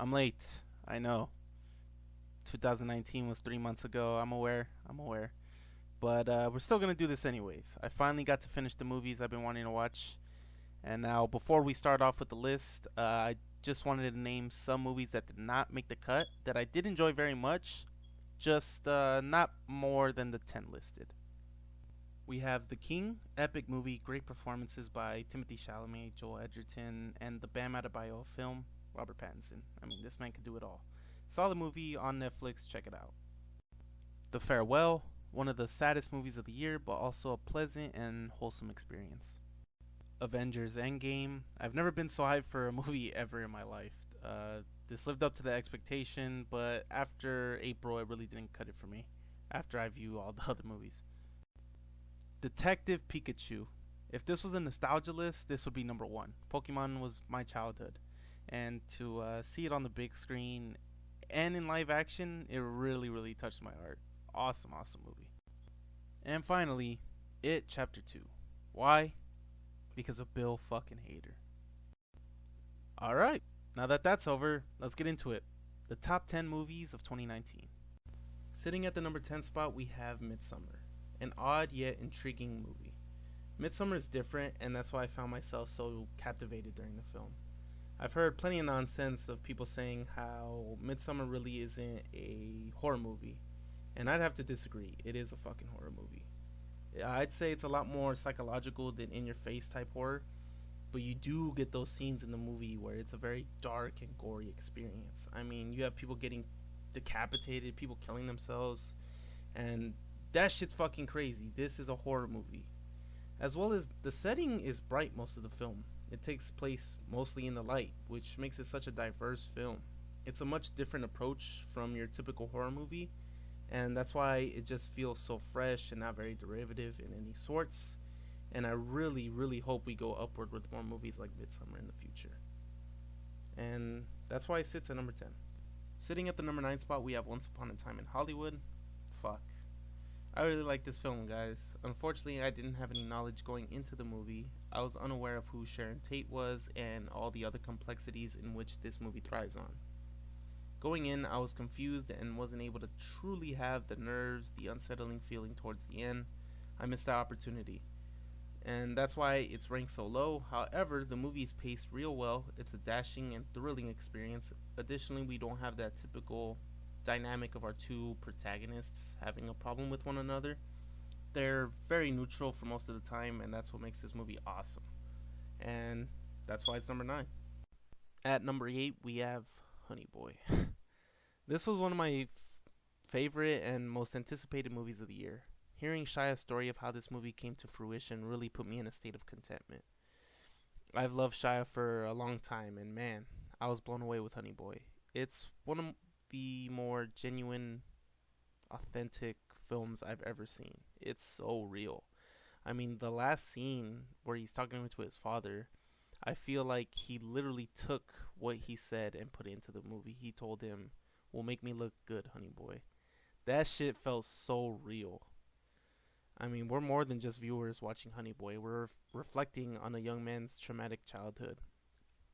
I'm late. I know. 2019 was 3 months ago. I'm aware. I'm aware. But we're still going to do this anyways. I finally got to finish the movies I've been wanting to watch. And now, before we start off with the list, I just wanted to name some movies that did not make the cut that I did enjoy very much, just not more than the 10 listed. We have The King, epic movie, great performances by Timothy Chalamet, Joel Edgerton, and the Bam Adebayo film, Robert Pattinson. I mean, this man could do it all. Solid movie on Netflix, check it out. The Farewell, one of the saddest movies of the year, but also a pleasant and wholesome experience. Avengers Endgame, I've never been so hyped for a movie ever in my life. This lived up to the expectation, but after April, it really didn't cut it for me, after I view all the other movies. Detective Pikachu. If this was a nostalgia list, this would be number one. Pokemon was my childhood. And to see it on the big screen and in live action, it really, really touched my heart. Awesome, awesome movie. And finally, It Chapter 2. Why? Because of Bill fucking Hader. Alright, now that that's over, let's get into it. The top 10 movies of 2019. Sitting at the number 10 spot, we have Midsommar. An odd yet intriguing movie. Midsommar is different, and that's why I found myself so captivated during the film. I've heard plenty of nonsense of people saying how Midsommar really isn't a horror movie, and I'd have to disagree. It is a fucking horror movie. I'd say it's a lot more psychological than in-your-face type horror, but you do get those scenes in the movie where it's a very dark and gory experience. I mean, you have people getting decapitated, people killing themselves, and that shit's fucking crazy. This is a horror movie. As well as the setting is bright most of the film. It takes place mostly in the light, which makes it such a diverse film. It's a much different approach from your typical horror movie, and that's why it just feels so fresh and not very derivative in any sorts. And I really, really hope we go upward with more movies like Midsommar in the future. And that's why it sits at number 10. Sitting at the number 9 spot, we have Once Upon a Time in Hollywood. Fuck. I really like this film, guys. Unfortunately, I didn't have any knowledge going into the movie. I was unaware of who Sharon Tate was and all the other complexities in which this movie thrives on. Going in, I was confused and wasn't able to truly have the nerves, the unsettling feeling towards the end. I missed that opportunity. And that's why it's ranked so low. However, the movie is paced real well. It's a dashing and thrilling experience. Additionally, we don't have that typical dynamic of our two protagonists having a problem with one another. They're very neutral for most of the time, and that's what makes this movie awesome. And that's why it's number 9. At number 8, we have Honey Boy. This was one of my favorite and most anticipated movies of the year. Hearing Shia's story of how this movie came to fruition really put me in a state of contentment. I've loved Shia for a long time, and man, I was blown away with Honey Boy. It's one of the more genuine, authentic films I've ever seen. It's so real. I mean, the last scene where he's talking to his father, I feel like he literally took what he said and put it into the movie. He told him, "Will make me look good, honey boy." That shit felt so real. I mean, we're more than just viewers watching Honey Boy. We're reflecting on a young man's traumatic childhood.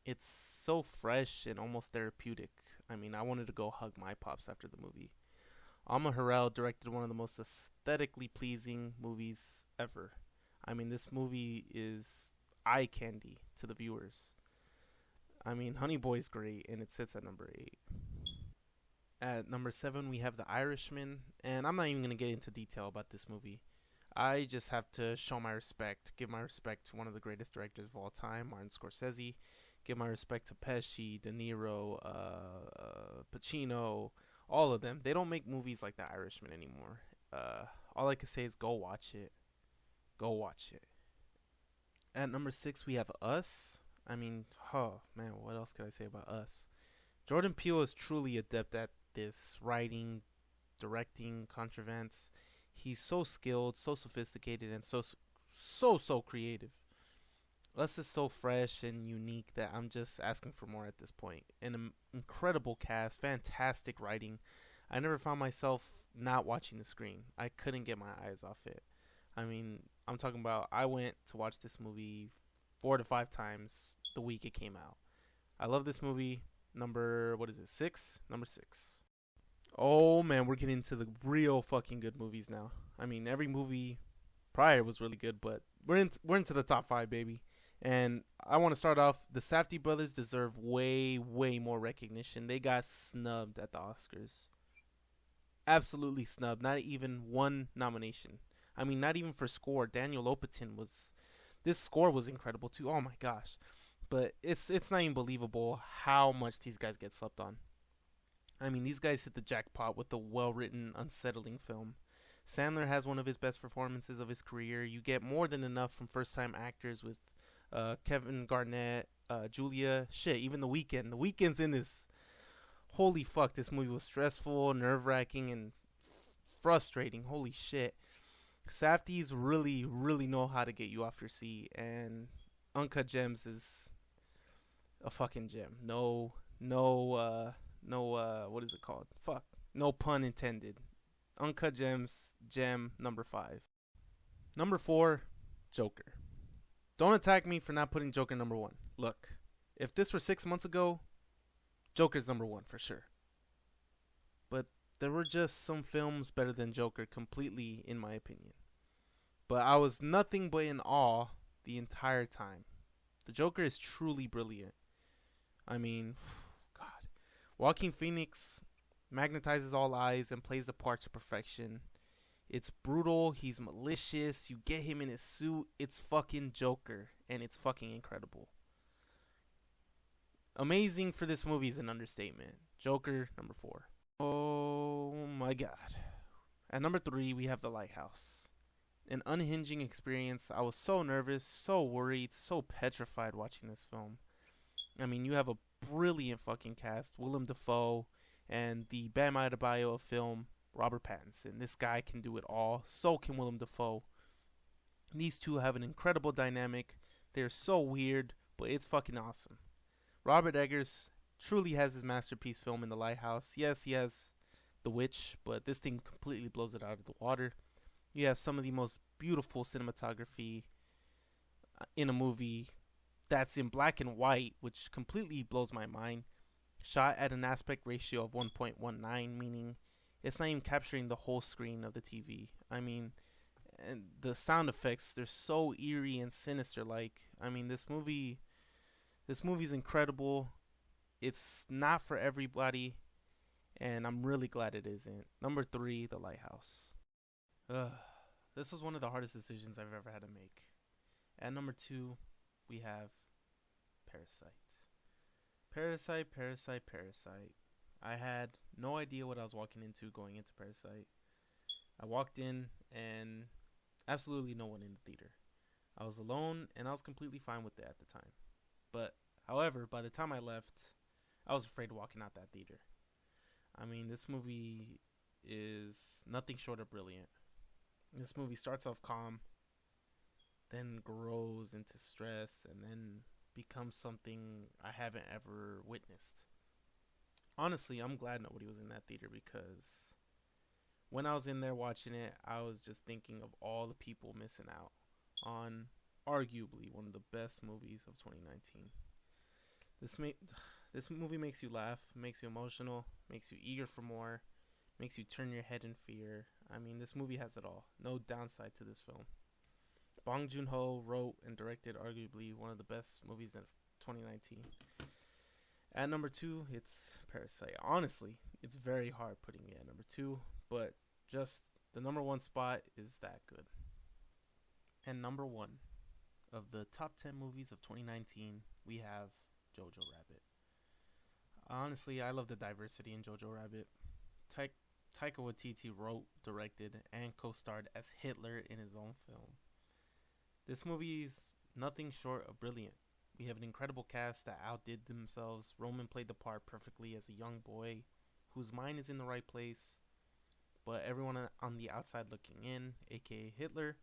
It's so fresh and almost therapeutic. I mean, I wanted to go hug my pops after the movie. Alma Harrell directed one of the most aesthetically pleasing movies ever. I mean, this movie is eye candy to the viewers. I mean, Honey Boy's great, and it sits at number 8. At number 7, we have The Irishman, and I'm not even going to get into detail about this movie. I just have to show my respect, give my respect to one of the greatest directors of all time, Martin Scorsese. Give my respect to Pesci, De Niro, Pacino, all of them. They don't make movies like The Irishman anymore. All I can say is go watch it. Go watch it. At number 6, we have Us. I mean, oh man, what else can I say about Us? Jordan Peele is truly adept at this, writing, directing, contrivance. He's so skilled, so sophisticated, and so creative. Us is so fresh and unique that I'm just asking for more at this point. An incredible cast, fantastic writing. I never found myself not watching the screen. I couldn't get my eyes off it. I mean, I'm talking about I went to watch this movie 4 to 5 times the week it came out. I love this movie. Number, what is it, 6? Number 6. Oh man, we're getting to the real fucking good movies now. I mean, every movie prior was really good, but we're into the top 5, baby. And I want to start off. The Safdie brothers deserve way more recognition. They got snubbed at the Oscars. Absolutely snubbed. Not even one nomination. I mean, not even for score. Daniel Lopatin was. This score was incredible too. Oh my gosh, but it's not even believable how much these guys get slept on. I mean, these guys hit the jackpot with a well-written, unsettling film. Sandler has one of his best performances of his career. You get more than enough from first-time actors with Kevin Garnett, Julia, shit, even The Weeknd. The Weeknd's in this. Holy fuck, this movie was stressful, nerve-wracking, and frustrating. Holy shit. Safdies really know how to get you off your seat, and Uncut Gems is a fucking gem. No, what is it called? Fuck. No pun intended. Uncut Gems, gem number 5. Number 4, Joker. Don't attack me for not putting Joker number 1. Look, if this were 6 months ago, Joker's number 1 for sure. But there were just some films better than Joker completely, in my opinion. But I was nothing but in awe the entire time. The Joker is truly brilliant. I mean, God. Joaquin Phoenix magnetizes all eyes and plays the part to perfection. It's brutal. He's malicious. You get him in his suit. It's fucking Joker. And it's fucking incredible. Amazing for this movie is an understatement. Joker, number 4. Oh my god. At number 3, we have The Lighthouse. An unhinging experience. I was so nervous, so worried, so petrified watching this film. I mean, you have a brilliant fucking cast. Willem Dafoe and the Bam Adebayo of film, Robert Pattinson. This guy can do it all. So can Willem Dafoe. These two have an incredible dynamic. They're so weird, but it's fucking awesome. Robert Eggers truly has his masterpiece film in The Lighthouse. Yes, he has The Witch, but this thing completely blows it out of the water. You have some of the most beautiful cinematography in a movie that's in black and white, which completely blows my mind. Shot at an aspect ratio of 1.19, meaning it's not even capturing the whole screen of the TV. I mean, and the sound effects, they're so eerie and sinister. Like, I mean, this movie's incredible. It's not for everybody, and I'm really glad it isn't. Number 3, The Lighthouse. This was one of the hardest decisions I've ever had to make. At number 2, we have Parasite. Parasite. I had no idea what I was walking into going into Parasite. I walked in and absolutely no one in the theater. I was alone and I was completely fine with it at the time. But, however, by the time I left, I was afraid walking out that theater. I mean, this movie is nothing short of brilliant. This movie starts off calm, then grows into stress, and then becomes something I haven't ever witnessed. Honestly, I'm glad nobody was in that theater, because when I was in there watching it, I was just thinking of all the people missing out on arguably one of the best movies of 2019. This movie makes you laugh, makes you emotional, makes you eager for more, makes you turn your head in fear. I mean, this movie has it all. No downside to this film. Bong Joon-ho wrote and directed arguably one of the best movies of 2019. At number 2, it's Parasite. Honestly, it's very hard putting it at number 2, but just the number 1 spot is that good. And number 1 of the top 10 movies of 2019, we have Jojo Rabbit. Honestly, I love the diversity in Jojo Rabbit. Taika Waititi wrote, directed, and co-starred as Hitler in his own film. This movie is nothing short of brilliant. We have an incredible cast that outdid themselves. Roman played the part perfectly as a young boy whose mind is in the right place, but everyone on the outside looking in, aka Hitler,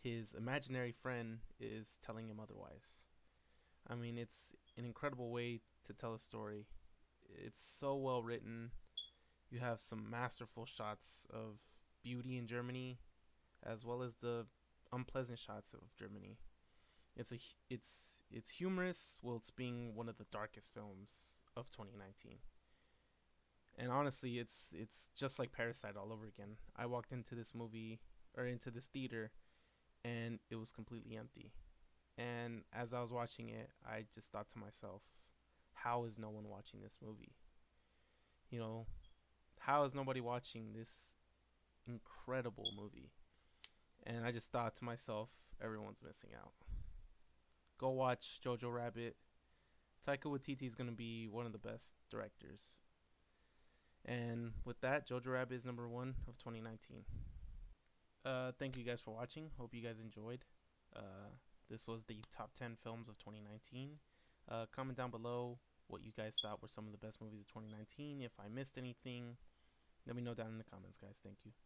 his imaginary friend, is telling him otherwise. I mean, it's an incredible way to tell a story. It's so well written. You have some masterful shots of beauty in Germany, as well as the unpleasant shots of Germany. It's humorous while it's being one of the darkest films of 2019. And honestly, it's just like Parasite all over again. I walked into this movie or into this theater and it was completely empty. And as I was watching it, I just thought to myself, how is no one watching this movie? You know, how is nobody watching this incredible movie? And I just thought to myself, everyone's missing out. Go watch Jojo Rabbit. Taika Waititi is going to be one of the best directors. And with that, Jojo Rabbit is number 1 of 2019. Thank you guys for watching. Hope you guys enjoyed. This was the top 10 films of 2019. Comment down below what you guys thought were some of the best movies of 2019. If I missed anything, let me know down in the comments, guys. Thank you.